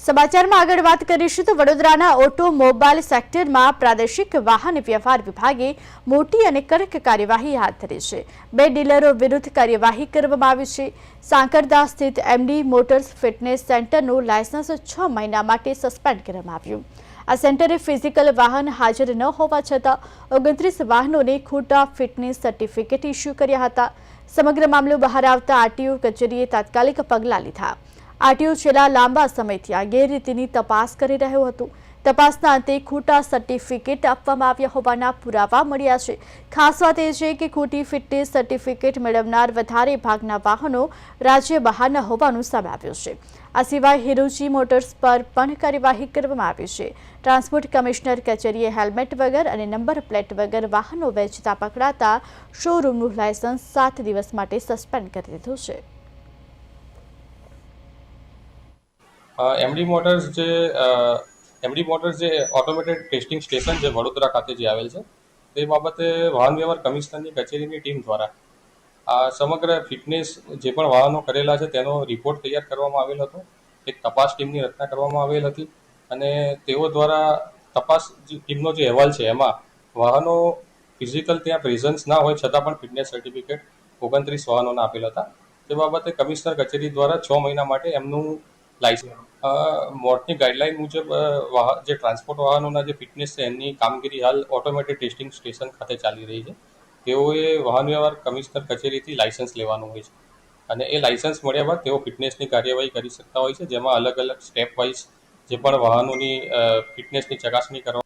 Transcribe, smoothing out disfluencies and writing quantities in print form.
સમાચારમાં આગળ વાત કરીશું તો વડોદરાના ઓટોમોબાઈલ સેક્ટરમાં પ્રાદેશિક વાહન વ્યવહાર વિભાગે મોટી અને કડક કાર્યવાહી હાથ ધરી છે। 2 ડીલરો વિરુદ્ધ કાર્યવાહી કરવામાં આવી છે। સાંકરદા સ્થિત એમડી મોટર્સ ફિટનેસ સેન્ટરનું લાયસન્સ 6 મહિના માટે સસ્પેન્ડ કરવામાં આવ્યું। આ સેન્ટરે ફિઝિકલ વાહન હાજર ન હોવા છતાં 29 વાહનોને ખોટા ફિટનેસ સર્ટિફિકેટ ઇસ્યુ કર્યા હતા। સમગ્ર મામલો બહાર આવતા આરટીઓ કચેરીએ તાત્કાલિક પગલાં લીધા। આરટીઓ છેલ્લા લાંબા સમયથી આ ગેરરીતિની તપાસ કરી રહ્યો હતો। તપાસના અંતે ખોટા સર્ટિફિકેટ આપવામાં આવ્યા હોવાના પુરાવા મળ્યા છે। ખાસ વાત એ છે કે ખોટી ફિટનેસ સર્ટિફિકેટ મેળવનાર વધારે ભાગના વાહનો રાજ્ય બહારના હોવાનું સામે આવ્યું છે। આ સિવાય હિરોજી મોટર્સ પર પણ કાર્યવાહી કરવામાં આવી છે। ટ્રાન્સપોર્ટ કમિશનર કચેરીએ હેલ્મેટ વગર અને નંબર પ્લેટ વગર વાહનો વેચતા પકડાતા શોરૂમનું લાયસન્સ 7 દિવસ માટે સસ્પેન્ડ કરી દીધું છે। એમડી મોટર્સ જે ઓટોમેટેડ ટેસ્ટિંગ સ્ટેશન જે વડોદરા ખાતે જે આવેલ છે તે બાબતે વાહન વ્યવહાર કમિશનરની કચેરીની ટીમ દ્વારા આ સમગ્ર ફિટનેસ જે પણ વાહનો કરેલા છે તેનો રિપોર્ટ તૈયાર કરવામાં આવેલ હતો। એક તપાસ ટીમની રચના કરવામાં આવેલ હતી અને તેઓ દ્વારા તપાસ ટીમનો જે અહેવાલ છે એમાં વાહનો ફિઝિકલ ત્યાં પ્રેઝન્સ ના હોય છતાં પણ ફિટનેસ સર્ટિફિકેટ 29 વાહનોના આપેલ હતા। તે બાબતે કમિશનર કચેરી દ્વારા 6 મહિના માટે એમનું લાયસન્સ મોટની ગાઈડલાઈન મુજબ જે ટ્રાન્સપોર્ટ વાહનોના જે ફિટનેસ છે એની કામગીરી હાલ ઓટોમેટેડ ટેસ્ટિંગ સ્ટેશન ખાતે ચાલી રહી છે। તેઓએ વાહન વ્યવહાર કમિશનર કચેરીથી લાયસન્સ લેવાનું હોય છે અને એ લાયસન્સ મળ્યા બાદ તેઓ ફિટનેસની કાર્યવાહી કરી શકતા હોય છે, જેમાં અલગ અલગ સ્ટેપ વાઇઝ જે પણ વાહનોની ફિટનેસની ચકાસણી કરવા